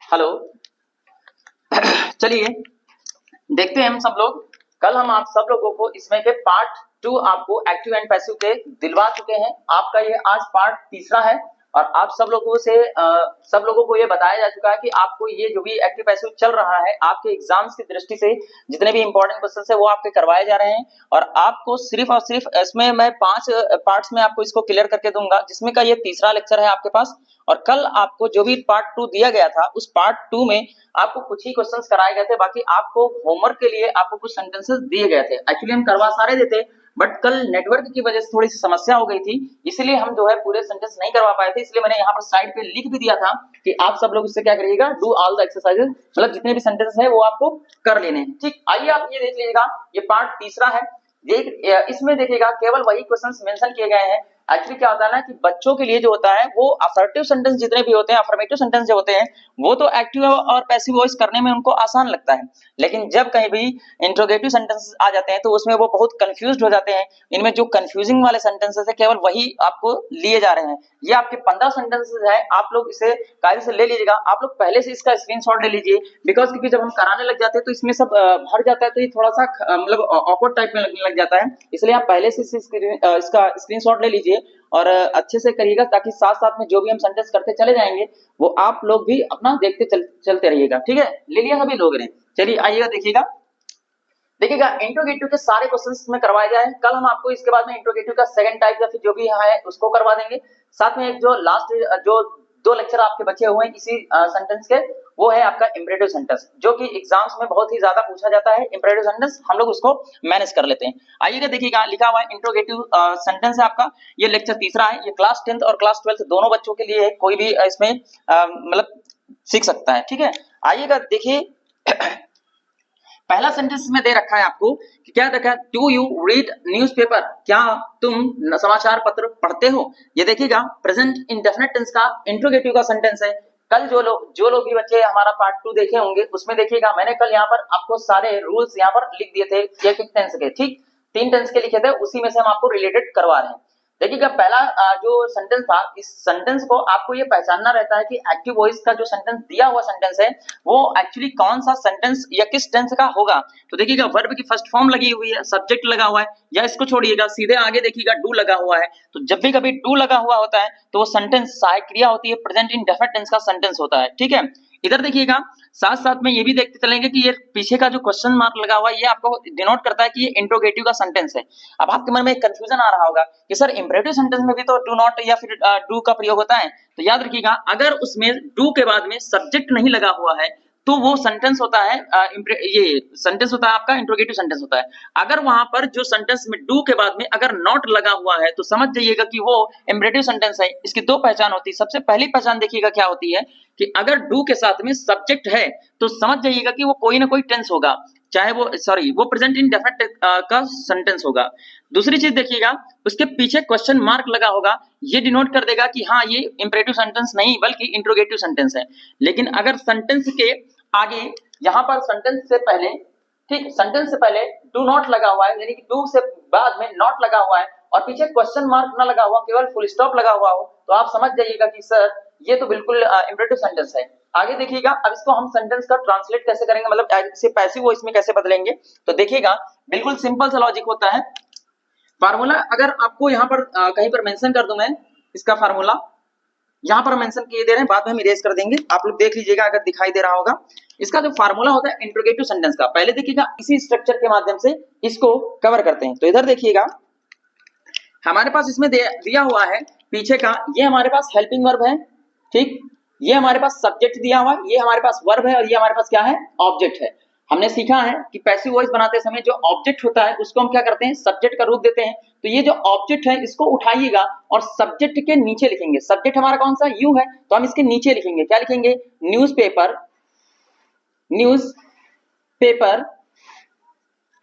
Hello. चलिए देखते हैं हम सब लोग। कल हम आप सब लोगों को इसमें के पार्ट 2 आपको एक्टिव एंड पैसिव के दिलवा चुके हैं। आपका ये आज पार्ट तीसरा है और आप सब लोगों को ये बताया जा चुका है कि आपको ये जो भी एक्टिव पैसिव चल रहा है आपके एग्जाम्स की दृष्टि से जितने भी इंपॉर्टेंट क्वेश्चन है वो आपके करवाए जा रहे हैं और आपको सिर्फ और सिर्फ इसमें मैं 5 पार्ट्स में आपको इसको क्लियर करके दूंगा, जिसमें का ये तीसरा लेक्चर है आपके पास। और कल आपको जो भी पार्ट 2 दिया गया था उस पार्ट 2 में आपको कुछ ही क्वेश्चंस कराए गए थे, बाकी आपको होमवर्क के लिए आपको कुछ सेंटेंसेस दिए गए थे। एक्चुअली हम करवा सारे देते बट कल नेटवर्क की वजह से थोड़ी सी समस्या हो गई थी, इसलिए हम जो है पूरे सेंटेंस नहीं करवा पाए थे। इसलिए मैंने यहाँ पर साइड पे लिख भी दिया था कि आप सब लोग इससे क्या करिएगा, डू ऑल द एक्सरसाइजेस, मतलब जितने भी सेंटेंस है वो आपको कर लेने हैं। ठीक, आइए आप ये देख लीजिएगा, ये पार्ट तीसरा है। इसमें देखिएगा केवल वही क्वेश्चंस मेंशन किए गए हैं। एक्चुअली क्या होता है ना कि बच्चों के लिए जो होता है वो असर्टिव सेंटेंस जितने भी होते हैं, अफर्मेटिव सेंटेंस जो होते हैं वो तो एक्टिव और पैसिव वॉइस करने में उनको आसान लगता है, लेकिन जब कहीं भी इंट्रोगेटिव सेंटेंसेस आ जाते हैं तो उसमें वो बहुत कंफ्यूज्ड हो जाते हैं। इनमें जो कंफ्यूजिंग वाले सेंटेंसेस है केवल वही आपको लिए जा रहे हैं। ये आपके 15 सेंटेंसेस है, आप लोग इसे कायदे से ले लीजिएगा। आप लोग पहले से इसका स्क्रीनशॉट ले लीजिए, बिकॉज क्योंकि जब हम कराने लग जाते हैं तो इसमें सब भर जाता है, तो ये थोड़ा सा मतलब ऑकवर्ड टाइप में लगने लग जाता है। इसलिए आप पहले से इसका स्क्रीनशॉट ले लीजिए और अच्छे से करिएगा, ताकि साथ साथ में जो भी हम सेंटेंस करते चले जाएंगे वो आप लोग भी अपना देखते चलते रहिएगा। ठीक है, ले लिया सभी लोगों ने? चलिए आइएगा, देखिएगा इंट्रोगेटिव के सारे क्वेश्चंस में करवाए जाए। कल हम आपको इसके बाद में इंट्रोगेटिव का सेकंड टाइप या फिर जो भी है उसको करवा देंगे। साथ में एक जो लास्ट जो 2 लेक्चर आपके बचे हुए हैं इसी सेंटेंस के, वो है आपका इंपरेटिव सेंटेंस, जो कि एग्जाम्स में बहुत ही ज्यादा पूछा जाता है। इंपरेटिव सेंटेंस हम लोग उसको मैनेज कर लेते हैं। आइएगा देखिएगा, लिखा हुआ है इंट्रोगेटिव सेंटेंस है आपका। ये लेक्चर तीसरा है, ये क्लास 10th और क्लास 12th दोनों बच्चों के लिए है, कोई भी इसमें मतलब सीख सकता है। ठीक है, आइएगा देखिए पहला सेंटेंस में दे रखा है आपको कि क्या देखा, डू यू रीड न्यूज़पेपर, क्या तुम समाचार पत्र पढ़ते हो। ये देखिएगा प्रेजेंट इंडेफिनिट टेंस का इंट्रोगेटिव का सेंटेंस है। कल जो लोग भी बच्चे हमारा पार्ट 2 देखे होंगे उसमें देखिएगा मैंने कल यहाँ पर आपको सारे रूल्स यहाँ पर लिख दिए थे एक एक टेंस के। ठीक, 3 टेंस के लिखे थे, उसी में से हम आपको रिलेटेड करवा रहे हैं। देखिएगा पहला जो सेंटेंस था, इस सेंटेंस को आपको ये पहचानना रहता है कि एक्टिव वॉइस का जो सेंटेंस दिया हुआ सेंटेंस है वो एक्चुअली कौन सा सेंटेंस या किस टेंस का होगा। तो देखिएगा वर्ब की फर्स्ट फॉर्म लगी हुई है, सब्जेक्ट लगा हुआ है, या इसको छोड़िएगा सीधे आगे देखिएगा डू लगा हुआ है। तो जब भी कभी डू लगा हुआ होता है तो वो सेंटेंस सहायक क्रिया होती है, प्रेजेंट इंडेफिनिट टेंस का सेंटेंस होता है। ठीक है, इधर देखिएगा साथ साथ में ये भी देखते चलेंगे कि ये पीछे का जो क्वेश्चन मार्क लगा हुआ है ये आपको डिनोट करता है कि ये इंट्रोगेटिव का सेंटेंस है। अब आपके मन में एक कंफ्यूजन आ रहा होगा कि सर इंपरेटिव सेंटेंस में भी तो डू नॉट या फिर डू का प्रयोग होता है। तो याद रखिएगा अगर उसमें डू के बाद में सब्जेक्ट नहीं लगा हुआ है तो वो सेंटेंस होता है ये सेंटेंस होता है आपका इंट्रोगेटिव सेंटेंस होता है। अगर वहां पर जो सेंटेंस में डू के बाद में अगर नॉट लगा हुआ है तो समझ जाइएगा कि वो इंपरेटिव सेंटेंस है। इसकी 2 पहचान होती है। सबसे पहली पहचान देखिएगा क्या होती है कि अगर डू के साथ में सब्जेक्ट है तो समझ जाइएगा कि वो कोई ना कोई टेंस होगा, चाहे वो प्रेजेंट इंडेफिनिट का सेंटेंस होगा। दूसरी चीज देखिएगा उसके पीछे क्वेश्चन मार्क लगा होगा, ये डिनोट कर देगा कि हाँ ये इंपरेटिव सेंटेंस नहीं बल्कि इंट्रोगेटिव सेंटेंस है। लेकिन अगर सेंटेंस के आगे यहाँ पर सेंटेंस से पहले, ठीक, सेंटेंस से पहले डू नॉट लगा हुआ है, यानी कि डू से बाद में नॉट लगा हुआ है और पीछे क्वेश्चन मार्क ना लगा हुआ, केवल फुल स्टॉप लगा हुआ हो, तो आप समझ जाइएगा कि सर ये तो बिल्कुल इंपरेटिव सेंटेंस है। आगे देखिएगा अब इसको हम सेंटेंस का ट्रांसलेट कैसे करेंगे, मतलब इसे पैसिव वॉइस में कैसे बदलेंगे। तो देखिएगा बिल्कुल सिंपल सा लॉजिक होता है। फार्मूला अगर आपको यहाँ पर कहीं पर मेंशन कर दूं मैं, इसका फार्मूला यहाँ पर मेंशन किए दे रहे हैं, बाद में हम इरेज कर देंगे, आप लोग देख लीजिएगा अगर दिखाई दे रहा होगा। इसका जो फार्मूला होता है इंट्रोगेटिव सेंटेंस का, पहले देखिएगा इसी स्ट्रक्चर के माध्यम से इसको कवर करते हैं। तो इधर देखिएगा हमारे पास इसमें दिया हुआ है पीछे का, ये हमारे पास हेल्पिंग वर्ब है, ठीक, ये हमारे पास सब्जेक्ट दिया हुआ है, ये हमारे पास वर्ब है और ये हमारे पास क्या है, ऑब्जेक्ट है। हमने सीखा है कि पैसिव वॉइस बनाते समय जो ऑब्जेक्ट होता है उसको हम क्या करते हैं, सब्जेक्ट का रूप देते हैं। तो ये जो ऑब्जेक्ट है इसको उठाइएगा और सब्जेक्ट के नीचे लिखेंगे। सब्जेक्ट हमारा कौन सा, यू है, तो हम इसके नीचे लिखेंगे, क्या लिखेंगे, न्यूज़पेपर, न्यूज़पेपर।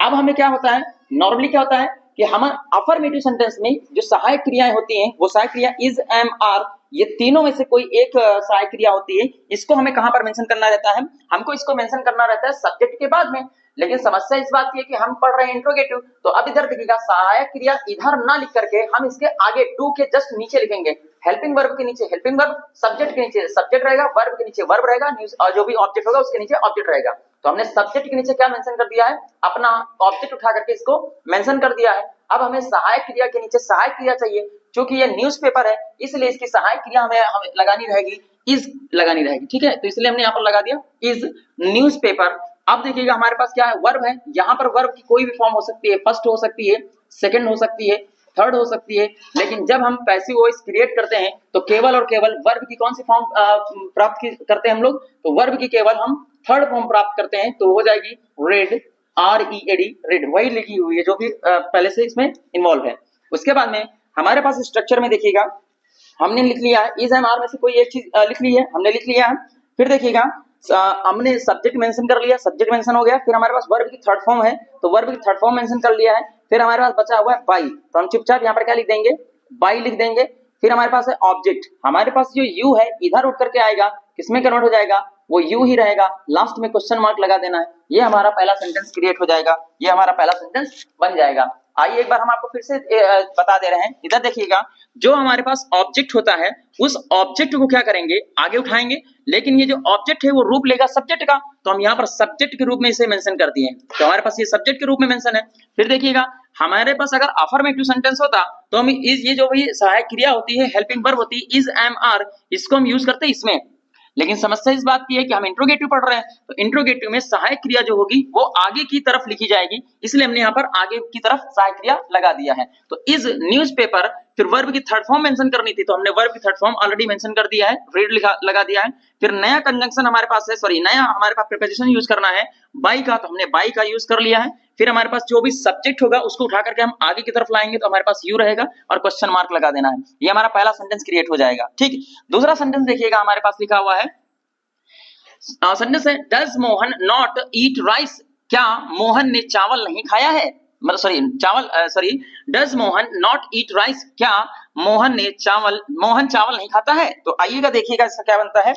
अब हमें क्या होता है, नॉर्मली क्या होता है कि हम अफर्मेटिव सेंटेंस में जो सहायक क्रियाएं होती हैं वो सहायक क्रिया इज, एम, आर, ये तीनों में से कोई एक सहायक क्रिया होती है। इसको हमें कहां पर मेंशन करना रहता है, हमको इसको मेंशन करना रहता है सब्जेक्ट के बाद में। लेकिन समस्या इस बात की है कि हम पढ़ रहे हैं इंट्रोगेटिव, तो अब इधर देखिएगा सहायक क्रिया इधर ना लिख करके हम इसके आगे डू के जस्ट नीचे लिखेंगे, हेल्पिंग वर्ब के नीचे हेल्पिंग वर्ब, सब्जेक्ट के नीचे सब्जेक्ट रहेगा, वर्ब के नीचे वर्ब रहेगा, न्यूज और जो भी ऑब्जेक्ट होगा उसके नीचे ऑब्जेक्ट रहेगा। तो हमने सब्जेक्ट के नीचे क्या मेंशन कर दिया है, अपना ऑब्जेक्ट उठा करके इसको मेंशन कर दिया है। अब हमें सहायक क्रिया के नीचे सहायक क्रिया चाहिए, क्योंकि ये न्यूज़पेपर है इसलिए इसकी सहायक क्रिया हमें लगानी रहेगी, इज लगानी रहेगी, ठीक है। तो इसलिए हमने यहाँ पर लगा दिया इज न्यूज़पेपर। अब देखिएगा हमारे पास क्या है, वर्ब है, यहाँ पर वर्ब की कोई भी फॉर्म हो सकती है, फर्स्ट हो सकती है, सेकंड हो सकती है, थर्ड हो सकती है, लेकिन जब हम पैसिव वॉइस क्रिएट करते हैं तो केवल और केवल वर्ब की कौन सी फॉर्म प्राप्त करते हैं हम लोग, तो वर्ब की केवल हम थर्ड फॉर्म प्राप्त करते हैं, तो हो जाएगी रेड, READ, रेड, वही लिखी हुई है जो भी पहले से इसमें इन्वॉल्व है। उसके बाद में हमारे पास स्ट्रक्चर में देखिएगा हमने लिख लिया है इज एम आर में से कोई एक चीज लिख ली है, हमने लिख लिया है। फिर देखिएगा हमने सब्जेक्ट मेंशन कर लिया, सब्जेक्ट मेंशन हो गया, फिर हमारे पास वर्ब की थर्ड फॉर्म है तो वर्ब की थर्ड फॉर्म मेंशन कर लिया है। फिर हमारे पास बचा हुआ है बाई, तो हम चुपचाप यहाँ पर क्या लिख देंगे, बाई लिख देंगे। फिर हमारे पास है ऑब्जेक्ट, हमारे पास जो यू है इधर उठ करके आएगा, किसमें कन्वर्ट हो जाएगा, वो यू ही रहेगा, लास्ट में क्वेश्चन मार्क लगा देना है, ये हमारा पहला सेंटेंस क्रिएट हो जाएगा, ये हमारा पहला सेंटेंस बन जाएगा। आइए एक बार हम आपको फिर से बता दे रहे हैं, इधर देखिएगा जो हमारे पास ऑब्जेक्ट होता है उस ऑब्जेक्ट को क्या करेंगे, आगे उठाएंगे, लेकिन ये जो ऑब्जेक्ट है वो रूप लेगा सब्जेक्ट का, तो हम यहाँ पर सब्जेक्ट के रूप में इसे मेंशन कर दिए हैं, तो हमारे पास ये सब्जेक्ट के रूप में मेंशन है। फिर देखिएगा हमारे पास अगर अफर्मेटिव सेंटेंस होता तो हम इज, ये जो भी सहायक क्रिया होती है, हेल्पिंग वर्ब होती है, इज एम आर, इसको हम यूज करते हैं इसमें, लेकिन समस्या इस बात की है कि हम इंट्रोगेटिव पढ़ रहे हैं, तो इंट्रोगेटिव में सहायक क्रिया जो होगी वो आगे की तरफ लिखी जाएगी, इसलिए हमने यहाँ पर आगे की तरफ सहायक क्रिया लगा दिया है। तो इज न्यूज़पेपर, फिर वर्ब की थर्ड फॉर्म मेंशन करनी थी तो हमने वर्ब की थर्ड फॉर्म ऑलरेडी मेंशन कर दिया है, रेड लगा दिया है। फिर नया कंजंक्शन हमारे पास है, सॉरी नया हमारे पास प्रीपोजिशन यूज करना है बाई का, तो हमने बाई का यूज कर लिया है। फिर हमारे पास जो भी सब्जेक्ट होगा उसको उठा करके हम आगे की तरफ लाएंगे तो हमारे पास यू रहेगा और क्वेश्चन मार्क लगा देना है, ये हमारा पहला सेंटेंस क्रिएट हो जाएगा, ठीक। दूसरा सेंटेंस देखिएगा हमारे पास लिखा हुआ है, सेंटेंस है does Mohan not eat rice, क्या मोहन ने चावल नहीं खाया है, मतलब does Mohan not eat rice, क्या मोहन चावल नहीं खाता है। तो आइएगा देखिएगा इसका क्या बनता है,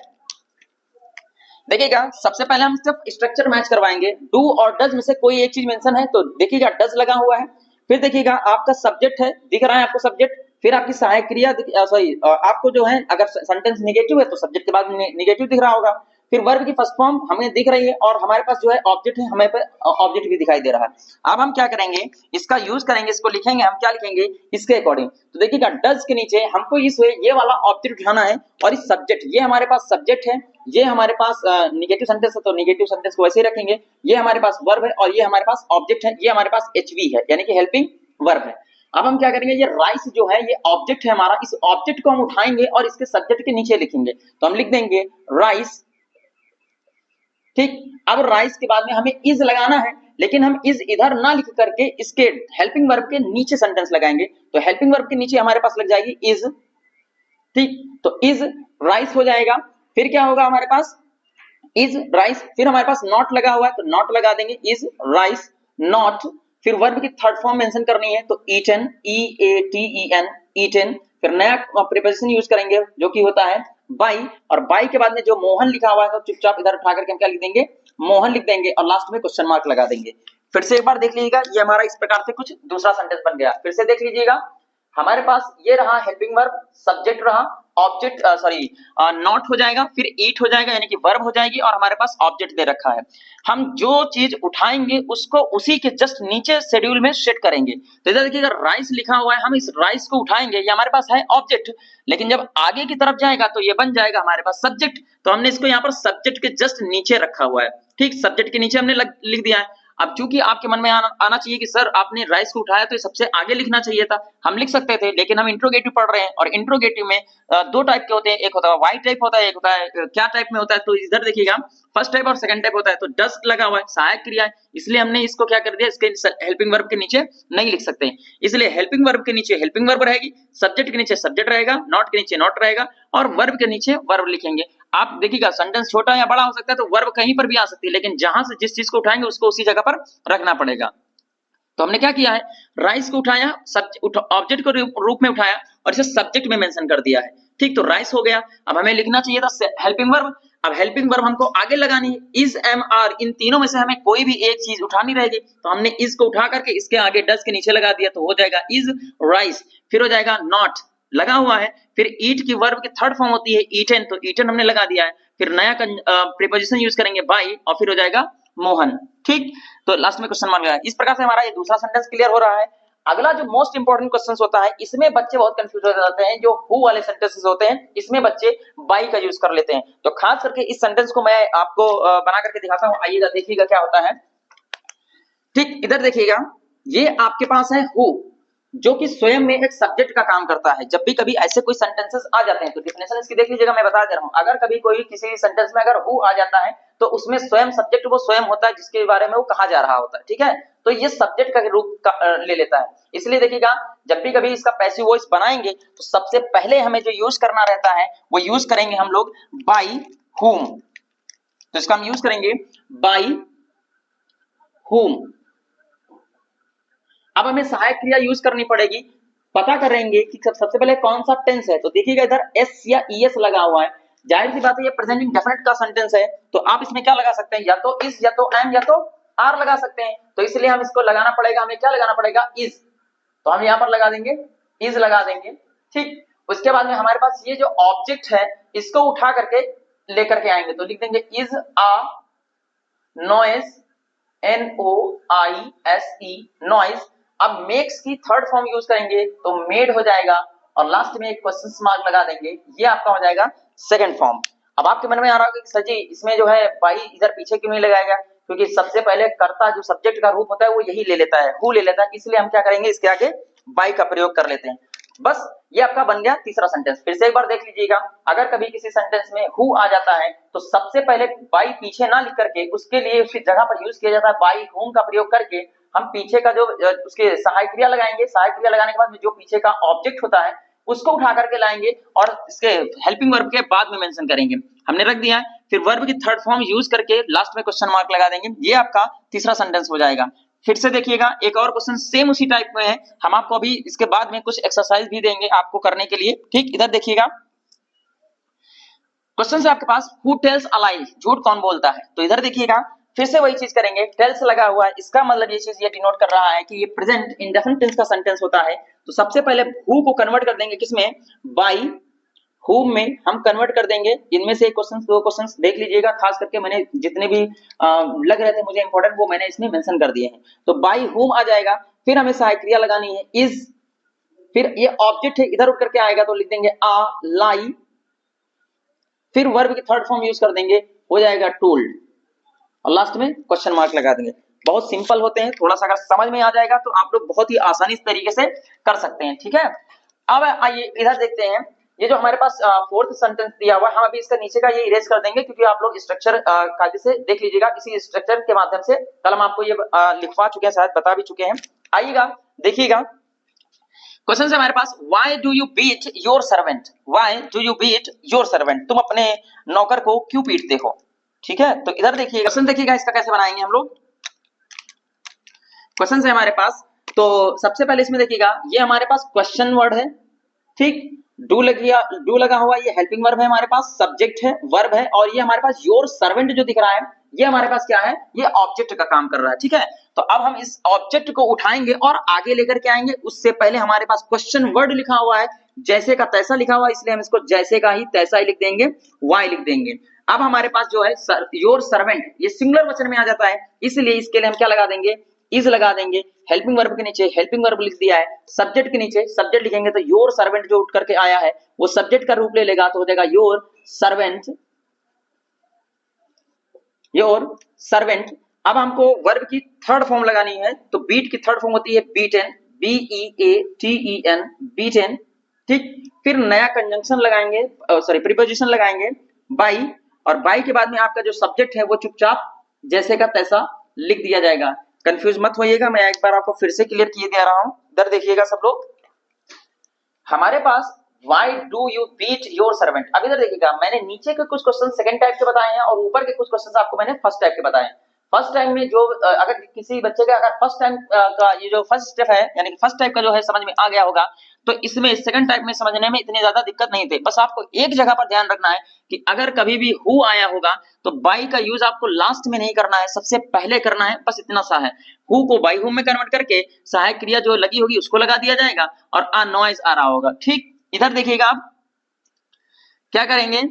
देखिएगा सबसे पहले हम सिर्फ स्ट्रक्चर मैच करवाएंगे, डू और डज में से कोई एक चीज मेंशन है तो देखिएगा डज लगा हुआ है। फिर देखिएगा आपका सब्जेक्ट है, दिख रहा है आपको सब्जेक्ट, फिर आपकी सहायक क्रिया, आपको जो है अगर सेंटेंस नेगेटिव है तो सब्जेक्ट के बाद नेगेटिव दिख रहा होगा। फिर वर्ब की फर्स्ट फॉर्म हमें दिख रही है और हमारे पास जो है ऑब्जेक्ट है, हमें पे ऑब्जेक्ट भी दिखाई दे रहा है। अब हम क्या करेंगे, इसका यूज करेंगे, इसको लिखेंगे हम, क्या लिखेंगे इसके अकॉर्डिंग। तो देखिएगा डज के नीचे हमको ये वाला ऑब्जेक्ट उठाना है और इस सब्जेक्ट, ये हमारे पास सब्जेक्ट है, ये हमारे पास नेगेटिव सेंटेंस है तो नेगेटिव सेंटेंस को वैसे ही रखेंगे, ये हमारे पास वर्ब है और ये हमारे पास ऑब्जेक्ट है, ये हमारे पास HV है यानी कि हेल्पिंग वर्ब है। अब हम क्या करेंगे, ये राइस जो है ये ऑब्जेक्ट है हमारा, इस ऑब्जेक्ट को हम उठाएंगे और इसके सब्जेक्ट के नीचे लिखेंगे, तो हम लिख देंगे राइस, ठीक। अब राइस के बाद में हमें इज लगाना है, लेकिन हम इज इधर ना लिख करके इसके हेल्पिंग वर्ब के नीचे सेंटेंस लगाएंगे, तो हेल्पिंग वर्ब के नीचे हमारे पास लग जाएगी इज, ठीक। तो इज राइस हो जाएगा। फिर क्या होगा हमारे पास, इज राइस, फिर हमारे पास नॉट लगा हुआ है तो नॉट लगा देंगे, इज राइस नॉट। फिर वर्ब की थर्ड फॉर्म मेंशन करनी है तो ईटन, EATEN, ईटन। फिर नया प्रीपोजिशन यूज करेंगे जो कि होता है बाई, और बाई के बाद में जो मोहन लिखा हुआ है तो चुपचाप इधर उठा करके हम क्या लिख देंगे, मोहन लिख देंगे और लास्ट में क्वेश्चन मार्क लगा देंगे। फिर से एक बार देख लीजिएगा, ये हमारा इस प्रकार से कुछ दूसरा सेंटेंस बन गया। फिर से देख लीजिएगा हमारे पास ये रहा हेल्पिंग वर्ब, सब्जेक्ट रहा, ऑब्जेक्ट नॉट हो जाएगा, फिर ईट हो जाएगा यानी कि वर्ब हो जाएगी और हमारे पास ऑब्जेक्ट दे रखा है। हम जो चीज उठाएंगे उसको उसी के जस्ट नीचे शेड्यूल में सेट करेंगे। तो इधर देखिए राइस लिखा हुआ है, हम इस राइस को उठाएंगे, ये हमारे पास है ऑब्जेक्ट, लेकिन जब आगे की तरफ जाएगा तो ये बन जाएगा हमारे पास सब्जेक्ट, तो हमने इसको यहाँ पर सब्जेक्ट के जस्ट नीचे रखा हुआ है, ठीक। सब्जेक्ट के नीचे हमने लिख दिया है। अब चूंकि आपके मन में आना चाहिए कि सर आपने राइस को उठाया तो ये सबसे आगे लिखना चाहिए था, हम लिख सकते थे, लेकिन हम इंट्रोगेटिव पढ़ रहे हैं और इंट्रोगेटिव में दो टाइप के होते हैं, एक होता है वाई टाइप होता है, एक होता है क्या टाइप में होता है। तो इधर देखिएगा फर्स्ट टाइप और सेकंड टाइप होता है, तो डज लगा हुआ है सहायक क्रिया है, इसलिए हमने इसको क्या कर दिया, इसके हेल्पिंग वर्ब के नीचे नहीं लिख सकते, इसलिए हेल्पिंग वर्ब के नीचे हेल्पिंग वर्ब रहेगी, सब्जेक्ट के नीचे सब्जेक्ट रहेगा, नॉट के नीचे नॉट रहेगा और वर्ब के नीचे वर्ब लिखेंगे। आप देखिएगा सेंटेंस छोटा या बड़ा हो सकता है तो वर्ब कहीं पर भी आ सकती है, लेकिन जहां से जिस चीज को उठाएंगे उसको उसी जगह पर रखना पड़ेगा। तो हमने क्या किया है, राइस को उठाया, ऑब्जेक्ट को रूप में उठाया और इसे सब्जेक्ट में मेंशन कर दिया है, ठीक। तो राइस हो गया। अब हमें लिखना चाहिए था हेल्पिंग वर्ब, अब हेल्पिंग वर्ब हमको आगे लगानी है, इज एम आर, इन तीनों में से हमें कोई भी एक चीज उठानी रहेगी, तो हमने इज को उठा करके इसके आगे डज के नीचे लगा दिया, तो हो जाएगा इज राइस। फिर हो जाएगा नॉट, लगा हुआ है, फिर ईट की वर्ब की थर्ड फॉर्म होती है ईटन, तो ईटन हमने लगा दिया है, फिर नया प्रीपोजिशन यूज करेंगे बाई और फिर हो जाएगा मोहन। ठीक, तो लास्ट में क्वेश्चन मार्क लगा। इस प्रकार से हमारा ये दूसरा सेंटेंस क्लियर हो रहा है। अगला जो मोस्ट इंपॉर्टेंट क्वेश्चन होता है, इसमें बच्चे बहुत कंफ्यूज हो जाते हैं, जो हु वाले सेंटेंसेस होते हैं इसमें बच्चे बाई का यूज कर लेते हैं। तो खास करके इस सेंटेंस को मैं आपको बना करके दिखाता हूं, आइएगा देखिएगा क्या होता है। ठीक, इधर देखिएगा, ये आपके पास है हु, जो कि स्वयं में एक सब्जेक्ट का काम करता है। जब भी कभी ऐसे कोई सेंटेंसेस आ जाते हैं तो डेफिनेशन इसकी देख लीजिएगा, मैं बता दे रहा हूं। अगर कभी कोई किसी सेंटेंस में अगर हु आ जाता है तो उसमें स्वयं सब्जेक्ट वो स्वयं होता है जिसके बारे में वो कहा जा रहा होता है। ठीक है, तो ये सब्जेक्ट का रूप ले लेता है। इसलिए देखिएगा, जब भी कभी इसका पैसिव वॉइस बनाएंगे तो सबसे पहले हमें जो यूज करना रहता है वो यूज करेंगे हम लोग बाई हुम। तो इसका हम यूज करेंगे बाई हुम। अब हमें सहायक क्रिया यूज करनी पड़ेगी, पता करेंगे कि सबसे पहले कौन सा टेंस है। तो देखिएगा इधर एस या ईएस लगा हुआ है, जाहिर सी बात है ये प्रेजेंट इंडेफिनिट का सेंटेंस है, तो आप इसमें क्या लगा सकते हैं, या तो इज या तो एम या तो आर लगा सकते हैं। तो इसलिए हम इसको लगाना पड़ेगा, हमें क्या लगाना पड़ेगा, इज। तो हम यहाँ पर लगा देंगे इज, लगा देंगे। ठीक, उसके बाद में हमारे पास ये जो ऑब्जेक्ट है इसको उठा करके लेकर के आएंगे, तो लिख देंगे is a noise, NOISE noise. अब मेक्स की थर्ड फॉर्म यूज करेंगे तो मेड हो जाएगा, और लास्ट में एक क्वेश्चन मार्क लगा देंगे, ये आपका हो जाएगा सेकंड फॉर्म। अब आपके मन में आ रहा होगा कि सर जी इसमें जो है बाई इधर पीछे क्यों नहीं लगाएगा, क्योंकि सबसे पहले कर्ता जो सब्जेक्ट का रूप होता है वो यही ले लेता है, हु ले लेता है, इसलिए हम क्या करेंगे इसके आगे बाई का प्रयोग कर लेते हैं। बस ये आपका बन गया तीसरा सेंटेंस। फिर से एक बार देख लीजिएगा, अगर कभी किसी सेंटेंस में हु आ जाता है तो सबसे पहले बाई पीछे ना लिख करके उसके लिए उसकी जगह पर यूज किया जाता है बाई हुम का प्रयोग करके हम पीछे का जो उसके सहायक क्रिया लगाएंगे, सहायक क्रिया लगाने के बाद में जो पीछे का ऑब्जेक्ट होता है उसको उठा करके लाएंगे और इसके हेल्पिंग वर्ब के बाद में मेंशन करेंगे। हमने रख दिया, फिर वर्ब की थर्ड फॉर्म यूज करके लास्ट में क्वेश्चन मार्क लगा देंगे, ये आपका तीसरा सेंटेंस हो जाएगा। फिर से देखिएगा, एक और क्वेश्चन सेम उसी टाइप में है, हम आपको अभी इसके बाद में कुछ एक्सरसाइज भी देंगे आपको करने के लिए। ठीक, इधर देखिएगा, क्वेश्चन है आपके पास हु टेल्स अ लाई, झूठ कौन बोलता है। तो इधर देखिएगा, फिर से वही चीज करेंगे, टेल्स लगा हुआ है, इसका मतलब ये चीज ये डिनोट कर रहा है कि ये प्रेजेंट इंडेफिनिट टेंस का सेंटेंस होता है। तो सबसे पहले हु को कन्वर्ट कर देंगे किसमें, बाई हुम में हम कन्वर्ट कर देंगे। इनमें से क्वेश्चंस, दो क्वेश्चंस देख लीजिएगा, खास करके मैंने जितने भी लग रहे थे मुझे इंपॉर्टेंट वो मैंने इसमें मेंशन कर दिए हैं। तो बाई हुम आ जाएगा, फिर हमें सहायक क्रिया लगानी है इज, फिर ये ऑब्जेक्ट है इधर उठ करके आएगा तो लिख देंगे अ लाई, फिर वर्ब की थर्ड फॉर्म यूज कर देंगे, हो जाएगा टोल्ड, और लास्ट में क्वेश्चन मार्क लगा देंगे। बहुत सिंपल होते हैं, थोड़ा सा अगर समझ में आ जाएगा तो आप लोग बहुत ही आसानी से तरीके से कर सकते हैं। ठीक है, अब आइए इधर देखते हैं, ये जो हमारे पास फोर्थ सेंटेंस दिया हुआ है, हम अभी इसका नीचे का ये इरेज कर देंगे क्योंकि आप लोग स्ट्रक्चर कायदे से देख लीजिएगा। इसी स्ट्रक्चर के माध्यम से कल हम आपको ये लिखवा चुके हैं, शायद बता भी चुके हैं। आइएगा देखिएगा, क्वेश्चन है हमारे पास, why do you beat your servant, why do you beat your servant, तुम अपने नौकर को क्यों पीटते हो। ठीक है, तो इधर देखिए क्वेश्चन, देखिएगा इसका कैसे बनाएंगे हम लोग। क्वेश्चन है हमारे पास, तो सबसे पहले इसमें देखिएगा ये हमारे पास क्वेश्चन वर्ड है। ठीक, डू लगा हुआ, ये हेल्पिंग वर्ब है, हमारे पास सब्जेक्ट है, वर्ब है, और ये हमारे पास योर सर्वेंट जो दिख रहा है ये हमारे पास क्या है, ये ऑब्जेक्ट का काम कर रहा है। ठीक है, तो अब हम इस ऑब्जेक्ट को उठाएंगे और आगे लेकर के आएंगे। उससे पहले हमारे पास क्वेश्चन वर्ड लिखा हुआ है, जैसे का तैसा लिखा हुआ है, इसलिए हम इसको जैसे का ही तैसा ही लिख देंगे, वाई लिख देंगे। अब हमारे पास जो है योर सर्वेंट, ये सिंगुलर वचन में आ जाता है, इसलिए इसके लिए हम क्या लगा देंगे, इज लगा देंगे। हेल्पिंग वर्ब के नीचे हेल्पिंग वर्ब लिख दिया है, सब्जेक्ट के नीचे सब्जेक्ट लिखेंगे, तो योर सर्वेंट जो उठ करके आया है वो सब्जेक्ट का रूप ले लेगा, तो हो जाएगा योर सर्वेंट, योर सर्वेंट। अब हमको वर्ब की थर्ड फॉर्म लगानी है, तो बीट की थर्ड फॉर्म होती है बीटन, BEATEN, बीटन। ठीक, फिर नया कंजंक्शन लगाएंगे, सॉरी प्रीपोजिशन लगाएंगे बाई, और बाई के बाद में आपका जो सब्जेक्ट है वो चुपचाप जैसे का तैसा लिख दिया जाएगा। कंफ्यूज मत होइएगा, मैं एक बार आपको फिर से क्लियर किए दे रहा हूं। इधर देखिएगा सब लोग, हमारे पास why do you beat your servant. अब इधर देखिएगा, मैंने नीचे के कुछ क्वेश्चन सेकंड टाइप के बताए हैं और ऊपर के कुछ क्वेश्चन आपको मैंने फर्स्ट टाइप के बताए हैं। फर्स्ट टाइम में जो अगर किसी बच्चे का अगर फर्स्ट टाइम का ये जो फर्स्ट स्टेप है, यानी कि फर्स्ट टाइप का जो है समझ में आ गया होगा, तो इसमें सेकंड टाइप में समझने में इतनी ज्यादा दिक्कत नहीं थी। बस आपको एक जगह पर ध्यान रखना है कि अगर कभी भी हु आया होगा तो बाई का यूज आपको लास्ट में नहीं करना है, सबसे पहले करना है, बस इतना सा है। हु को बाई हु में कन्वर्ट करके सहायक क्रिया जो लगी होगी उसको लगा दिया जाएगा और अ नॉइज आ रहा होगा। ठीक, इधर देखिएगा आप क्या करेंगे,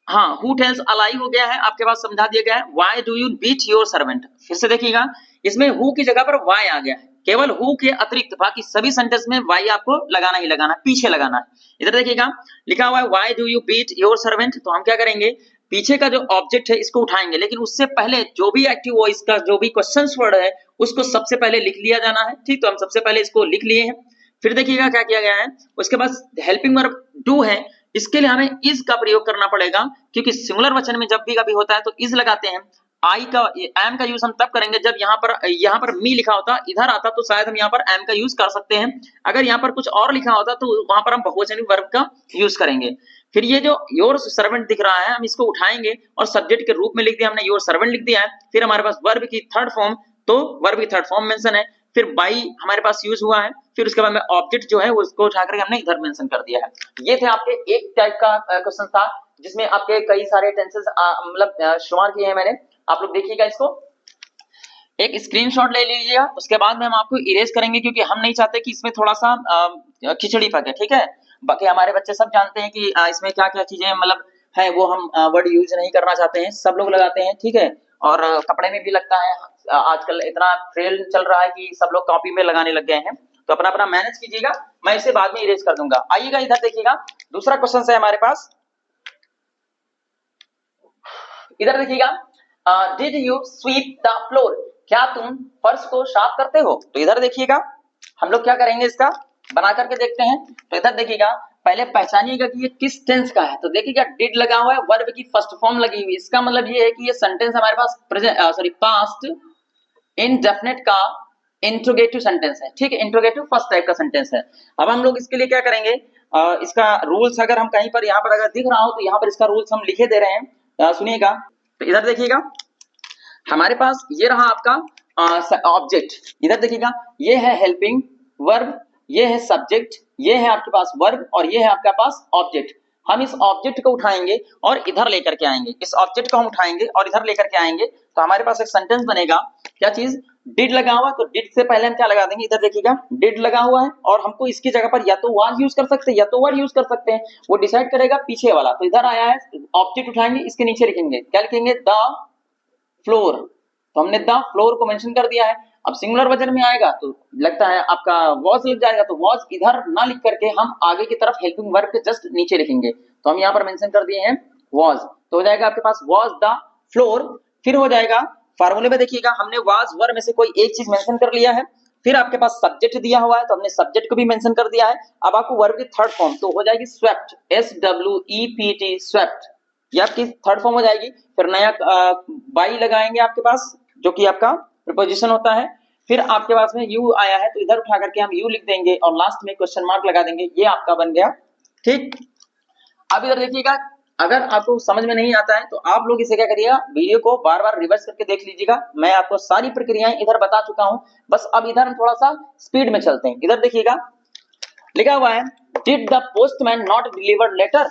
हाँ हु टेल्स अलाई हो गया है आपके पास, समझा दिया गया है। Why do you beat your servant, फिर से देखिएगा इसमें हु की जगह पर व्हाई आ गया है, केवल हु के अतिरिक्त बाकी सभी सेंटेंस में व्हाई आपको लगाना ही लगाना, पीछे लगाना है। इधर देखिएगा लिखा हुआ है why do you beat your servant, तो हम क्या करेंगे, पीछे का जो ऑब्जेक्ट है इसको उठाएंगे, लेकिन उससे पहले जो भी एक्टिव वॉइस का जो भी क्वेश्चन वर्ड है उसको सबसे पहले लिख लिया जाना है। ठीक, तो हम सबसे पहले इसको लिख लिए हैं। फिर देखिएगा क्या किया गया है, उसके बाद हेल्पिंग वर्ब डू है, इसके लिए हमें इज का प्रयोग करना पड़ेगा, क्योंकि सिंगुलर वचन में जब भी कभी होता है तो इज लगाते हैं। आई का एम का यूज हम तब करेंगे जब यहाँ पर मी लिखा होता, इधर आता तो शायद हम यहाँ पर एम का यूज कर सकते हैं। अगर यहाँ पर कुछ और लिखा होता तो वहां पर हम बहुवचनी वर्ब का यूज करेंगे। फिर ये जो योर सर्वेंट दिख रहा है हम इसको उठाएंगे और सब्जेक्ट के रूप में लिख दिया हमने, योर सर्वेंट लिख दिया है। फिर हमारे पास वर्ब की थर्ड फॉर्म, तो वर्ब की थर्ड फॉर्म मेंशन है, फिर बाई हमारे पास यूज हुआ है, फिर उसके बाद में ऑब्जेक्ट जो है उसको उठाकर हमने इधर मेंशन कर दिया है। ये थे आपके एक टाइप का क्वेश्चन था जिसमें आपके कई सारे टेंसेस मतलब शुमार किए हैं मैंने, आप लोग देखिएगा इसको, एक स्क्रीनशॉट ले लीजिएगा। उसके बाद में हम आपको इरेज करेंगे क्योंकि हम नहीं चाहते कि इसमें थोड़ा सा खिचड़ी पके, ठीक है। बाकी हमारे बच्चे सब जानते हैं कि इसमें क्या क्या चीजें मतलब है वो हम वर्ड यूज नहीं करना चाहते हैं, सब लोग लगाते हैं, ठीक है। और कपड़े में भी लगता है, आजकल इतना ट्रेंड चल रहा है कि सब लोग कॉपी में लगाने लग गए हैं, तो अपना अपना मैनेज कीजिएगा, मैं इसे बाद में इरेज कर दूंगा। आइएगा इधर देखिएगा, दूसरा क्वेश्चन है हमारे पास, इधर देखिएगा, did you sweep the floor, क्या तुम फर्श को साफ करते हो। तो इधर देखिएगा हम लोग क्या करेंगे, इसका बना करके देखते हैं। तो इधर देखिएगा पहले पहचानिएगा कि ये किस टेंस का है। तो देखिएगा डिड लगा हुआ है, वर्ब की फर्स्ट फॉर्म लगी हुई, इसका मतलब ये है कि ये सेंटेंस हमारे पास प्रेजेंट पास्ट इंडेफिनिट का इंट्रोगेटिव सेंटेंस है, ठीक है, इंट्रोगेटिव फर्स्ट टाइप का सेंटेंस है। अब हम लोग इसके लिए क्या करेंगे, इसका रूल्स अगर हम कहीं पर यहाँ पर अगर दिख रहा हो तो यहाँ पर इसका रूल्स हम लिखे दे रहे हैं, सुनिएगा। तो इधर देखिएगा हमारे पास ये रहा आपका ऑब्जेक्ट, इधर देखिएगा ये है हेल्पिंग वर्ब, ये है सब्जेक्ट, ये है आपके पास वर्ब और ये है आपके पास ऑब्जेक्ट। हम इस ऑब्जेक्ट को उठाएंगे और इधर लेकर के आएंगे, इस ऑब्जेक्ट को हम उठाएंगे और इधर लेकर के आएंगे, तो हमारे पास एक सेंटेंस बनेगा। क्या चीज, डिड लगा हुआ, तो डिड से पहले हम क्या लगा देंगे, इधर देखिएगा डिड लगा हुआ है और हमको इसकी जगह पर या तो वाज यूज कर सकते हैं या तो वर यूज कर सकते हैं, वो डिसाइड करेगा पीछे वाला। तो इधर आया है, ऑब्जेक्ट उठाएंगे, इसके नीचे लिखेंगे, क्या लिखेंगे, द फ्लोर, तो हमने द फ्लोर को मेंशन कर दिया है। अब सिंगुलर वचन में आएगा तो लगता है आपका वॉज लग जाएगा, तो वॉज इधर ना लिख करके हम आगे की तरफ हेल्पिंग वर्ब के जस्ट नीचे लिखेंगे, तो हम यहाँ पर मेंशन कर दिए हैं वॉज, तो हो जाएगा आपके पास वॉज द फ्लोर। फिर हो जाएगा फार्मूले में देखिएगा हमने वाज वर में से कोई एक चीज मेंशन कर लिया है, फिर आपके पास सब्जेक्ट दिया हुआ है तो हमने सब्जेक्ट को भी मेंशन कर दिया है। अब आपको वर्ब की थर्ड फॉर्म तो हो जाएगी स्वेप्ट, SWEPT स्वेप्ट, ये आपकी थर्ड फॉर्म हो जाएगी। फिर नया बाई लगाएंगे आपके पास जो कि आपका प्रीपोजिशन होता है, फिर आपके पास में यू आया है तो इधर उठा करके हम यू लिख देंगे और लास्ट में क्वेश्चन मार्क लगा देंगे, ये आपका बन गया, ठीक। अब इधर देखिएगा अगर आपको समझ में नहीं आता है तो आप लोग इसे क्या करिएगा, वीडियो को बार बार रिवर्स करके देख लीजिएगा, मैं आपको सारी प्रक्रियाएं इधर बता चुका हूं, बस अब इधर हम थोड़ा सा स्पीड में चलते हैं। इधर देखिएगा लिखा हुआ है did the postman not delivered letter,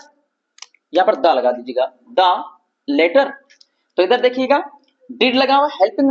यहाँ पर द लगा दीजिएगा, द लेटर। तो इधर देखिएगा डिड लगा हुआ हेल्पिंग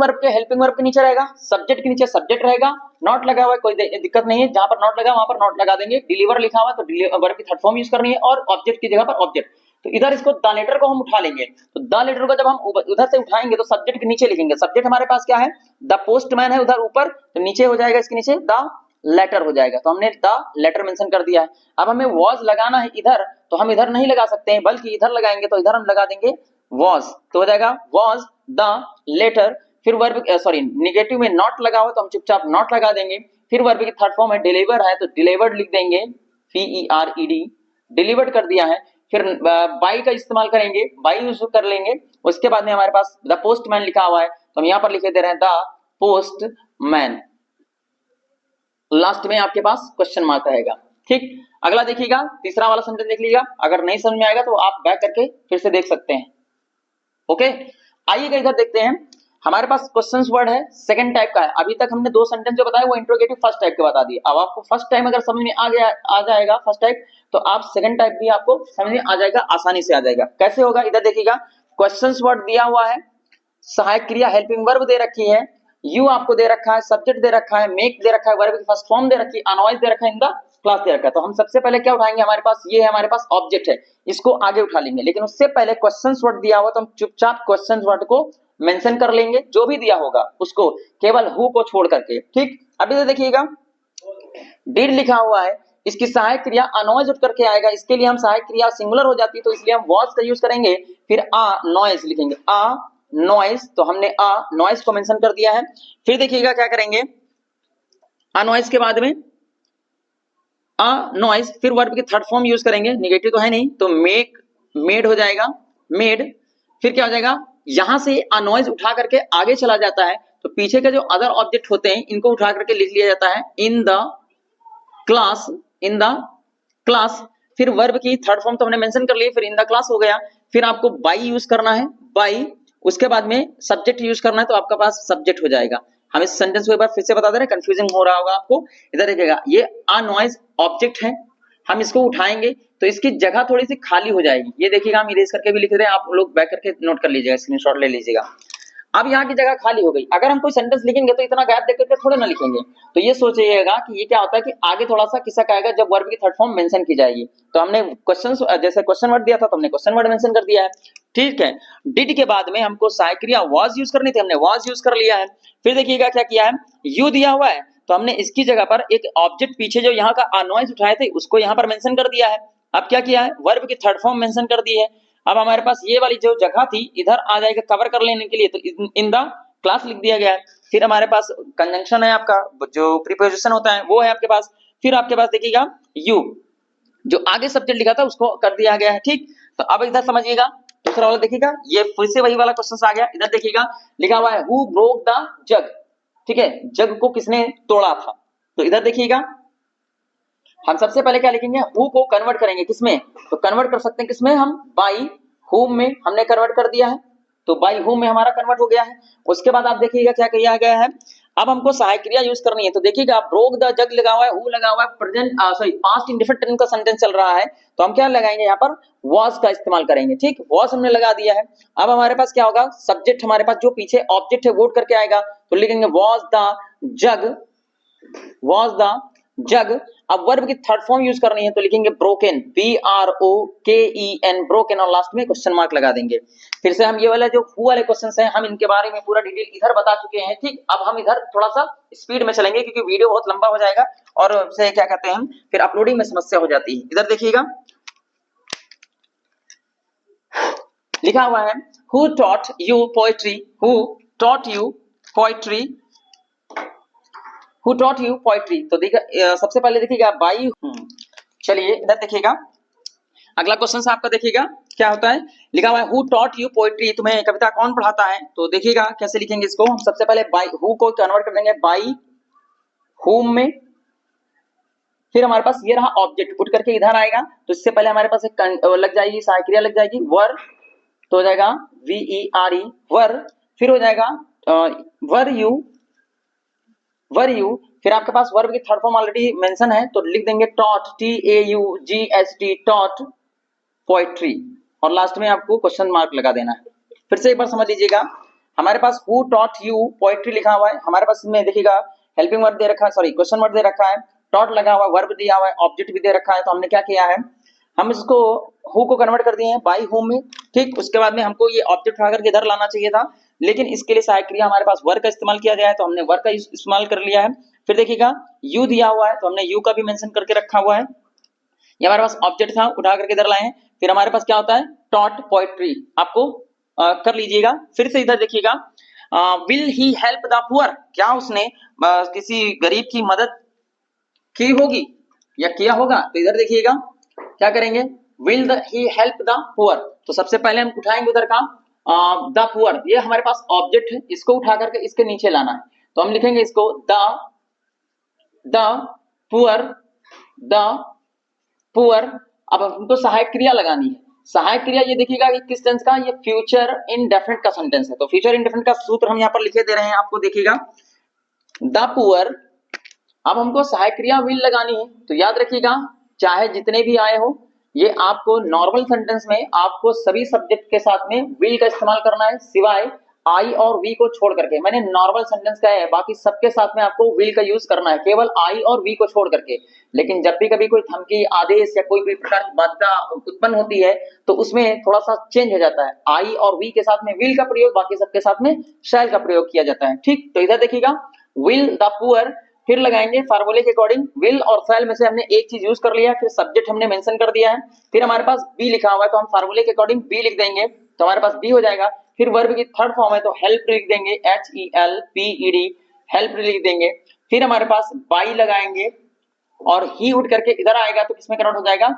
वर्ब के नीचे रहेगा, सब्जेक्ट के नीचे सब्जेक्ट रहेगा, नॉट लगा हुआ है कोई दिक्कत नहीं है, जहां पर नॉट लगा वहां पर नॉट लगा देंगे, डिलीवर लिखा हुआ तो वर्ब की थर्ड फॉर्म यूज करनी है और ऑब्जेक्ट की जगह पर ऑब्जेक्ट। तो इधर इसको द लेटर को हम उठा लेंगे, तो द लेटर को जब हम उधर से उठाएंगे तो सब्जेक्ट के नीचे लिखेंगे, सब्जेक्ट हमारे पास क्या है, द पोस्टमैन है उधर ऊपर, तो नीचे हो जाएगा इसके नीचे द लेटर हो जाएगा, तो हमने द लेटर मेंशन कर दिया है। अब हमें वॉज लगाना है इधर, तो हम इधर नहीं लगा सकते हैं बल्कि इधर लगाएंगे, तो इधर हम लगा देंगे वॉज, तो हो जाएगा वॉज द लेटर। फिर वर्ब सॉरी नेगेटिव में नॉट लगा हुआ तो हम चुपचाप नॉट लगा देंगे, फिर वर्ब की थर्ड फॉर्म है डिलीवर है तो डिलीवर्ड लिख देंगे, PERED डिलीवर्ड कर दिया है। फिर बाई का इस्तेमाल करेंगे, बाई यूज कर लेंगे, उसके बाद में हमारे पास द पोस्टमैन लिखा हुआ है तो हम यहाँ पर लिखे दे रहे हैं द पोस्टमैन, लास्ट में आपके पास क्वेश्चन मार्क रहेगा, ठीक। अगला देखिएगा तीसरा वाला सेंटेंस देख लीजिएगा, अगर नहीं समझ में आएगा तो आप बैक करके फिर से देख सकते हैं, ओके। आइएगा इधर देखते हैं, हमारे पास क्वेश्चन वर्ड है सेकंड टाइप का है। अभी तक हमने दो सेंटेंस जो बताए वो इंट्रोगेटिव फर्स्ट टाइप के बता दिए, अब आपको फर्स्ट टाइम अगर समझ में आ जाएगा फर्स्ट टाइप, तो आप सेकंड टाइप भी आपको समझ में आ जाएगा, आसानी से आ जाएगा। कैसे होगा, इधर देखिएगा क्वेश्चन वर्ड दिया हुआ है, सहायक क्रिया हेल्पिंग वर्ब दे रखी है, यू आपको दे रखा है, सब्जेक्ट दे रखा है, मेक दे रखा है, वर्ब की फर्स्ट फॉर्म दे रखी है, अनवाइज दे रखा है इन द क्लास दे रखा है। तो हम सबसे पहले क्या उठाएंगे, हमारे पास ये है, हमारे पास ऑब्जेक्ट है, इसको आगे उठा लेंगे। लेकिन उससे पहले क्वेश्चंस वर्ड दिया हुआ तो हम चुपचाप क्वेश्चंस वर्ड को मेंशन कर लेंगे, जो भी दिया होगा उसको, केवल हु को छोड़ करके। ठीक, अभी तो देखिएगा डिड लिखा हुआ है, इसकी सहायक क्रिया अनॉइज उठ करके आएगा, इसके लिए हम सहायक क्रिया सिंगुलर हो जाती है तो इसलिए हम वॉज का यूज करेंगे, फिर आ नॉइज लिखेंगे, आ नॉइज, तो हमने आ नॉइज को मेंशन कर दिया है। फिर देखिएगा क्या करेंगे, आ नॉइज के बाद में आ नॉइज, फिर वर्ब की थर्ड फॉर्म यूज करेंगे, निगेटिव तो है नहीं तो मेक, मेड हो जाएगा, मेड। फिर क्या हो जाएगा, यहां से आ नॉइज उठा करके आगे चला जाता है तो पीछे के जो अदर ऑब्जेक्ट होते हैं इनको उठा करके लिख लिया जाता है in the class, in the class. फिर वर्ब की थर्ड फॉर्म तो हमने मेंशन कर ली, फिर इन द क्लास हो गया। फिर आपको बाई यूज करना है, बाई, उसके बाद में सब्जेक्ट यूज करना है तो आपका पास सब्जेक्ट हो जाएगा। हम इस सेंटेंस को एक बार फिर से बता दे रहे हैं, कंफ्यूजिंग हो रहा होगा आपको। इधर देखिएगा, ये आ नॉइज ऑब्जेक्ट है, हम इसको उठाएंगे तो इसकी जगह थोड़ी सी खाली हो जाएगी। ये देखिएगा हम इरेज करके भी लिख रहे हैं, आप लोग बैक करके नोट कर लीजिएगा, स्क्रीनशॉट ले लीजिएगा। अब यहाँ की जगह खाली हो गई, अगर हम कोई सेंटेंस लिखेंगे तो इतना गैप देख करके थोड़े ना लिखेंगे, तो ये सोचिएगा कि ये क्या होता है कि आगे थोड़ा सा किसका आएगा जब वर्ब की थर्ड फॉर्म मेंशन की जाएगी। तो हमने क्वेश्चन, जैसे क्वेश्चन वर्ड दिया था तो हमने क्वेश्चन वर्ड मेंशन कर दिया है। ठीक है, डिड के बाद में हमको सहायक क्रिया वाज यूज करनी थी, हमने वाज यूज कर लिया है। फिर देखिएगा क्या किया है, यू दिया हुआ है तो हमने इसकी जगह पर एक ऑब्जेक्ट पीछे जो यहाँ का अनॉइज उठाए थे उसको यहाँ पर मेंशन कर दिया है। अब क्या किया है, वर्ब की थर्ड फॉर्म मेंशन कर दी है। अब हमारे पास ये वाली जो जगह थी इधर आ जाएगा कवर कर लेने के लिए, तो इन द क्लास लिख दिया गया है। फिर हमारे पास कंजंक्शन है, आपका जो प्रीपोजिशन होता है वो है आपके पास। फिर आपके पास देखिएगा यू, जो आगे सब्जेक्ट लिखा था उसको कर दिया गया है। ठीक, तो अब इधर समझिएगा, दूसरा वाला देखिएगा, ये फिर से वही वाला क्वेश्चन आ गया। इधर देखिएगा लिखा हुआ है हु ब्रोक द जग, ठीक है, जग को किसने तोड़ा था। तो इधर देखिएगा हम सबसे पहले क्या लिखेंगे, हु को कन्वर्ट करेंगे किसमें, तो कन्वर्ट कर सकते हैं किसमें, हम बाई हुम में हमने कन्वर्ट कर दिया है, तो बाई हुम में हमारा कन्वर्ट हो गया है। उसके बाद आप देखिएगा क्या किया गया है, अब हमको सहायक क्रिया यूज करनी है। तो देखिएगा ब्रोक द जग लगा हुआ है, हु लगा हुआ है, present sorry past indefinite tense का सेंटेंस चल रहा है, तो हम क्या लगाएंगे यहाँ पर, वाज का इस्तेमाल करेंगे। ठीक, वाज हमने लगा दिया है। अब हमारे पास क्या होगा, सब्जेक्ट हमारे पास जो पीछे ऑब्जेक्ट है वोट करके आएगा, तो लिखेंगे was the jug, was the जग। अब वर्ब की थर्ड फॉर्म यूज करनी है तो लिखेंगे ब्रोकन, BROKEN, ब्रोकन, और लास्ट में क्वेश्चन मार्क लगा देंगे। फिर से हम ये वाला जो हु वाले क्वेश्चंस हैं हम इनके बारे में पूरा डिटेल इधर बता चुके हैं। ठीक, अब हम इधर थोड़ा सा स्पीड में चलेंगे क्योंकि वीडियो बहुत लंबा हो जाएगा और से क्या कहते हैं फिर अपलोडिंग में समस्या हो जाती है। इधर देखिएगा लिखा हुआ है who taught you poetry, who taught you poetry, Who taught you poetry? तो देखिए सबसे पहले देखिएगा बाई, चलिए इधर देखिएगा अगला क्वेश्चन से आपका देखिएगा क्या होता है, लिखा हुआ है Who taught you poetry, तुम्हें कविता कौन पढ़ाता है। तो देखिएगा कैसे लिखेंगे इसको, हम सबसे पहले बाई हु को कन्वर्ट कर देंगे बाई हुम में, फिर हमारे पास ये रहा ऑब्जेक्ट उठ करके इधर आएगा, तो इससे पहले हमारे पास एक लग जाएगी सहायक क्रिया लग जाएगी वर, तो हो जाएगा VERE वर, फिर हो जाएगा वर यू, वर यू, फिर आपके पास वर्ब की थर्ड फॉर्म ऑलरेडी मेंशन है तो लिख देंगे टॉट, TAUGHT टॉट पोएट्री, और लास्ट में आपको क्वेश्चन मार्क लगा देना है। फिर से एक बार समझ लीजिएगा, हमारे पास हु टॉट यू पोएट्री लिखा हुआ है, हमारे पास इसमें देखिएगा हेल्पिंग वर्ब दे रखा है, सॉरी क्वेश्चन वर्ब दे रखा है, टॉट लगा हुआ है, वर्ब दिया हुआ है, ऑब्जेक्ट भी दे रखा है। तो हमने क्या किया है, हम इसको हु को कन्वर्ट कर दिए हैं बाई हुम में। ठीक, उसके बाद में हमको ये ऑब्जेक्ट उठा करके इधर लाना चाहिए था, लेकिन इसके लिए सहायक क्रिया हमारे पास वर्ब का इस्तेमाल किया गया है तो हमने वर्ब का इस्तेमाल कर लिया है। फिर देखिएगा यू दिया हुआ है तो हमने यू का भी मेंशन करके रखा हुआ है, ये हमारे पास ऑब्जेक्ट था उठा करके इधर लाए हैं। फिर हमारे पास क्या होता है टॉट पोएट्री, आपको कर लीजिएगा। फिर से इधर देखिएगा will he help the poor, क्या उसने किसी गरीब की मदद की होगी या किया होगा। तो इधर देखिएगा क्या करेंगे, will he help the poor, तो सबसे पहले हम उठाएंगे उधर का द पुअर, ये हमारे पास ऑब्जेक्ट है, इसको उठा करके इसके नीचे लाना है तो हम लिखेंगे इसको द पुअर, द पुअर। अब हमको सहायक क्रिया लगानी है, सहायक क्रिया ये देखिएगा कि किस टेंस का, ये फ्यूचर इनडेफिनिट का सेंटेंस है, तो फ्यूचर इनडेफिनिट का सूत्र हम यहाँ पर लिखे दे रहे हैं आपको, देखिएगा द पुअर। अब हमको सहायक क्रिया विल लगानी है, तो याद रखिएगा चाहे जितने भी आए हो ये आपको नॉर्मल सेंटेंस में आपको सभी सब्जेक्ट के साथ में विल का इस्तेमाल करना है, सिवाय आई और वी को छोड़ करके, मैंने नॉर्मल सेंटेंस का है, बाकी सबके साथ में आपको विल का यूज करना है, केवल आई और वी को छोड़ करके। लेकिन जब भी कभी कोई धमकी, आदेश या कोई प्रकार की बाध्यता उत्पन्न होती है तो उसमें थोड़ा सा चेंज हो जाता है, आई और वी के साथ में विल का प्रयोग, बाकी सबके साथ में शैल का प्रयोग किया जाता है। ठीक, तो इधर देखिएगा विल द पुअर, फिर लगाएंगे फार्मूले के अकॉर्डिंग, विल और शैल में से हमने एक चीज यूज कर लिया है, फिर सब्जेक्ट हमने मेंशन कर दिया है, फिर हमारे पास बी लिखा हुआ है तो हम फार्मूले के अकॉर्डिंग बी लिख देंगे तो हमारे पास बी हो जाएगा। फिर वर्ब की थर्ड फॉर्म है तो हेल्प लिख देंगे, HELPED, हेल्प लिख देंगे। फिर हमारे पास बाई लगाएंगे और ही उठ करके इधर आएगा तो किसमें कन्वर्ट हो जाएगा,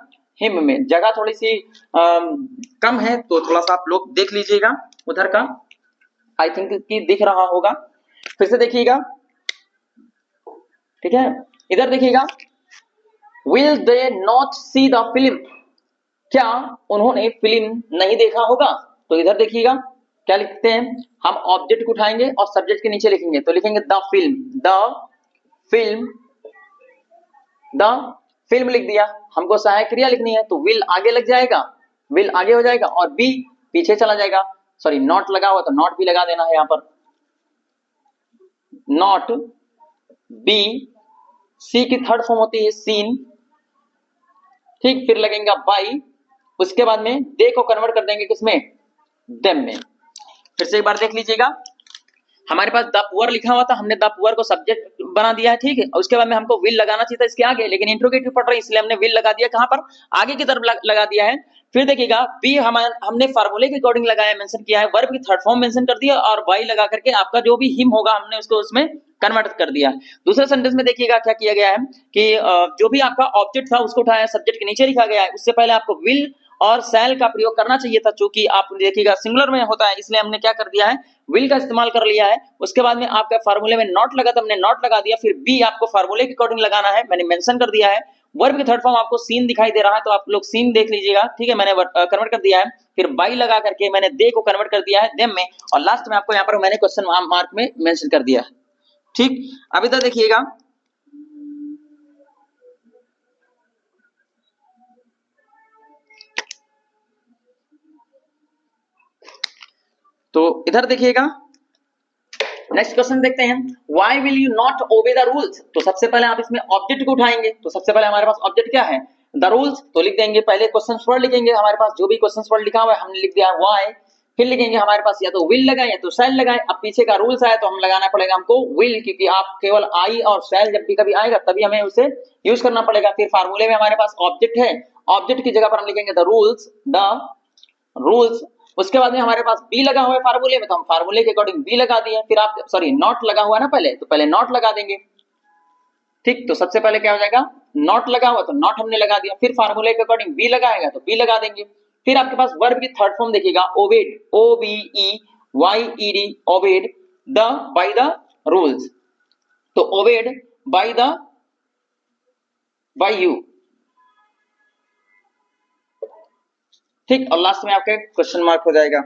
हिम में। जगह थोड़ी सी कम है तो थोड़ा सा आप लोग देख लीजिएगा उधर का, आई थिंक कि दिख रहा होगा, फिर से देखिएगा। ठीक है, इधर देखिएगा, will they not see the film, क्या उन्होंने फिल्म नहीं देखा होगा। तो इधर देखिएगा क्या लिखते हैं, हम ऑब्जेक्ट को उठाएंगे और सब्जेक्ट के नीचे लिखेंगे तो लिखेंगे the film, the film, the film लिख दिया। हमको सहायक क्रिया लिखनी है तो विल आगे लग जाएगा, विल आगे हो जाएगा और बी पीछे चला जाएगा, सॉरी नॉट लगा हुआ तो नॉट भी लगा देना है यहाँ पर, नॉट, बी, सी की थर्ड फॉर्म होती है सीन। ठीक, फिर लगेगा बाई, उसके बाद में दे को कन्वर्ट कर देंगे किसमें, देम में। फिर से एक बार देख लीजिएगा, हमारे पास द पुअर लिखा हुआ था, हमने द पुअर को सब्जेक्ट बना दिया है। ठीक है, और उसके बाद में हमको विल लगाना चाहिए था इसके आगे, लेकिन इंट्रोगेटिव पढ़ रहे हैं इसलिए हमने विल लगा दिया, कहां पर, आगे की तरफ लगा दिया है। फिर देखिएगा बी हमने फार्मूले के अकॉर्डिंग लगाया, मेंशन किया है, वर्ब की थर्ड फॉर्म मेंशन कर दिया और बाई लगा करके आपका जो भी हिम होगा हमने उसको उसमें कन्वर्ट कर दिया। दूसरे सेंटेंस में देखिएगा क्या किया गया है कि जो भी आपका ऑब्जेक्ट था उसको उठाया, सब्जेक्ट के नीचे लिखा गया है, उससे पहले आपको विल और शैल का प्रयोग करना चाहिए था, चूंकि आप देखिएगा सिंगुलर में होता है इसलिए हमने क्या कर दिया है, विल का इस्तेमाल कर लिया है। उसके बाद में आपका फार्मूले में नॉट लगा तो हमने नॉट लगा दिया, फिर बी आपको फार्मूले के अकॉर्डिंग लगाना है, मैंने मेंशन कर दिया है। वर्ब की थर्ड फॉर्म आपको सीन दिखाई दे रहा है तो आप लोग सीन देख लीजिएगा। ठीक है, मैंने कन्वर्ट कर दिया है, फिर बाई लगा करके मैंने दे को कन्वर्ट कर दिया है देम में, और लास्ट में आपको यहाँ पर मैंने क्वेश्चन मार्क में मेंशन कर दिया है। ठीक, अब इधर देखिएगा, तो इधर देखिएगा नेक्स्ट क्वेश्चन देखते हैं, why will you not obey the rules. तो सबसे पहले आप इसमें ऑब्जेक्ट को उठाएंगे तो सबसे पहले हमारे पास ऑब्जेक्ट क्या है, द रूल्स, तो लिख देंगे पहले क्वेश्चन वर्ड लिखेंगे, हमारे पास जो भी क्वेश्चन वर्ड लिखा हुआ है हमने लिख दिया व्हाई, फिर लिखेंगे हमारे पास या तो विल लगाए या तो शैल लगाए। अब पीछे का रूल्स आया तो हम लगाना पड़ेगा हमको विल, क्योंकि आप केवल आई और शैल जब भी कभी आएगा तभी हमें उसे यूज करना पड़ेगा। फिर फार्मूले में हमारे पास ऑब्जेक्ट है, ऑब्जेक्ट की जगह पर हम लिखेंगे द रूल्स। उसके बाद में हमारे पास बी लगा हुआ है फार्मूले में तो हम फार्मूले के अकॉर्डिंग बी लगा दिए, फिर आप सॉरी नॉट लगा हुआ है ना पहले, तो पहले नॉट लगा देंगे। ठीक, तो सबसे पहले क्या हो जाएगा, नॉट लगा हुआ तो नॉट हमने लगा दिया, फिर फार्मूले के अकॉर्डिंग बी लगाएगा तो बी लगा देंगे। फिर आपके पास वर्ब की थर्ड फॉर्म देखिएगा obeyed, OBEYED, obeyed the by the rules, तो ओबेड बाय यू। ठीक, और लास्ट में आपके क्वेश्चन मार्क हो जाएगा।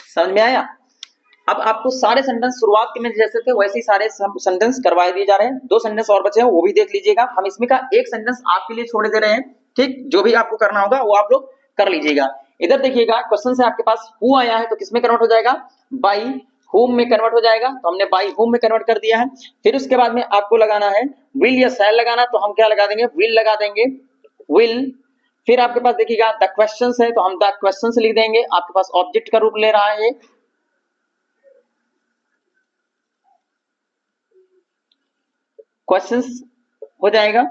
समझ में आया। अब आपको सारे सेंटेंस शुरुआत में जैसे थे वैसे ही सारे सेंटेंस करवाए दिए जा रहे हैं, 2 सेंटेंस और बचे हैं वो भी देख लीजिएगा। हम इसमें का एक सेंटेंस आपके लिए छोड़ दे रहे हैं। ठीक, जो भी आपको करना होगा वो आप लोग कर लीजिएगा। इधर देखिएगा क्वेश्चन से आपके पास हु आया है तो किसमें कन्वर्ट हो जाएगा, बाई हुम में कन्वर्ट हो जाएगा, तो हमने बाई हुम में कन्वर्ट कर दिया है। फिर उसके बाद में आपको लगाना है विल या शैल लगाना, तो हम क्या लगा देंगे, विल लगा देंगे, विल। फिर आपके पास देखिएगा द क्वेश्चंस है तो हम द क्वेश्चंस लिख देंगे, आपके पास ऑब्जेक्ट का रूप ले रहा है ये, क्वेश्चंस हो जाएगा।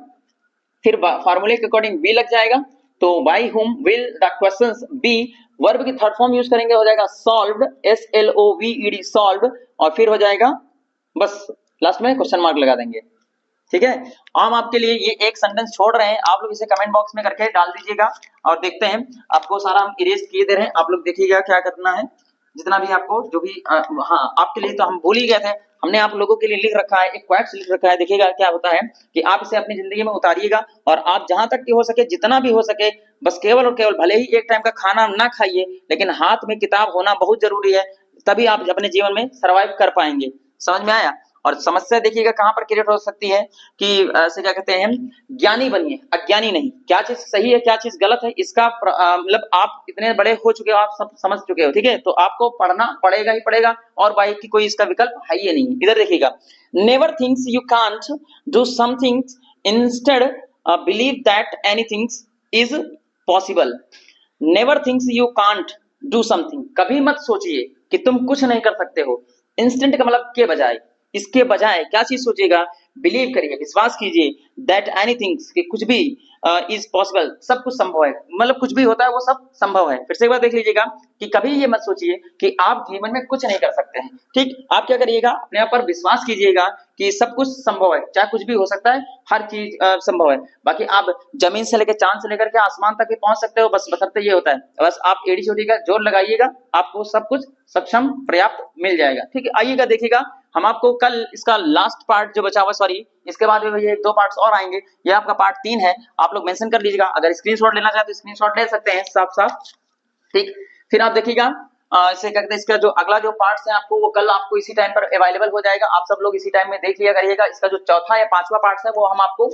फिर फार्मूले के अकॉर्डिंग बी लग जाएगा, तो by whom will the questions be, verb की थर्ड फॉर्म यूज करेंगे हो जाएगा सॉल्व्ड, SLOVED सॉल्व्ड, और फिर हो जाएगा बस लास्ट में क्वेश्चन मार्क लगा देंगे। ठीक है, हम आपके लिए ये एक सेंटेंस छोड़ रहे हैं, आप लोग इसे कमेंट बॉक्स में करके डाल दीजिएगा और देखते हैं। आपको सारा हम इरेज किए दे रहे हैं, आप लोग देखिएगा क्या करना है, जितना भी आपको जो भी हाँ आपके लिए तो हम भूल ही गए थे, हमने आप लोगों के लिए लिख रखा है, एक क्वेट्स लिख रखा है। देखिएगा क्या होता है कि आप इसे अपनी जिंदगी में उतारिएगा और आप जहां तक कि हो सके, जितना भी हो सके, बस केवल और केवल भले ही एक टाइम का खाना ना खाइए, लेकिन हाथ में किताब होना बहुत जरूरी है, तभी आप अपने जीवन में सर्वाइव कर पाएंगे। समझ में आया। और समस्या देखिएगा कहां पर क्रिएट हो सकती है कि ऐसे क्या कहते हैं, ज्ञानी बनिए, अज्ञानी नहीं। क्या चीज सही है, क्या चीज गलत है, इसका मतलब आप इतने बड़े हो चुके हो, आप सब समझ चुके हो, ठीक है, तो आपको पढ़ना पड़ेगा ही पड़ेगा, और बाई की कोई इसका विकल्प है ही नहीं। इधर देखिएगा, never thinks you can't do something, instead believe that anything is possible. Never thinks you can't do something, कभी मत सोचिए कि तुम कुछ नहीं कर सकते हो। इंस्टेंट का मतलब के बजाय, इसके बजाय क्या चीज सोचिएगा, बिलीव करिए, विश्वास कीजिए, दैट एनीथिंग, कि कुछ भी इज पॉसिबल, सब कुछ संभव है, मतलब कुछ भी होता है वो सब संभव है। फिर से एक बार देख लीजिएगा कि कभी ये मत सोचिए कि आप जीवन में कुछ नहीं कर सकते हैं, ठीक। आप क्या करिएगा, अपने आप पर विश्वास कीजिएगा कि सब कुछ संभव है, चाहे कुछ भी हो सकता है, हर चीज संभव है। बाकी आप जमीन से लेकर, चांद से लेकर के आसमान तक भी पहुंच सकते हो, बस बशर्ते ये होता है, बस आप एडी चोटी का जोर लगाइएगा, आपको सब कुछ सक्षम पर्याप्त मिल जाएगा, ठीक है। आइएगा देखिएगा, हम आपको कल इसका लास्ट पार्ट जो बचा हुआ, सॉरी इसके बाद में ये 2 पार्ट्स और आएंगे, ये आपका पार्ट 3 है, आप लोग मेंशन कर लीजिएगा। अगर स्क्रीनशॉट लेना चाहे तो स्क्रीनशॉट ले सकते हैं साफ साफ, ठीक। फिर आप देखिएगा इसे क्या कहते हैं, इसका जो अगला जो पार्ट्स है आपको, वो कल आपको इसी टाइम पर अवेलेबल हो जाएगा, आप सब लोग इसी टाइम में देख लिया करिएगा। इसका जो चौथा या 5वां पार्ट है वो हम आपको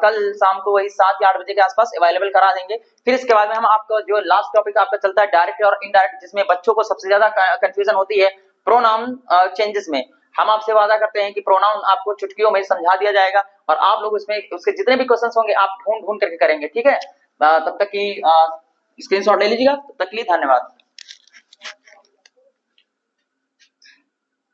कल शाम को वही 7 या 8 बजे के आसपास अवेलेबल करा देंगे। फिर इसके बाद में हम आपको जो लास्ट टॉपिक आपका चलता है डायरेक्ट और इनडायरेक्ट, जिसमें बच्चों को सबसे ज्यादा कंफ्यूजन होती है प्रोनाउन चेंजेस में। हम आपसे वादा करते हैं कि प्रोनाउन आपको चुटकियों में समझा दिया जाएगा, और आप लोग उसमें उसके जितने भी क्वेश्चंस होंगे आप ढूंढ ढूंढ करके करेंगे, ठीक है। तब तक की स्क्रीनशॉट ले लीजिएगा, तब तक के लिए धन्यवाद।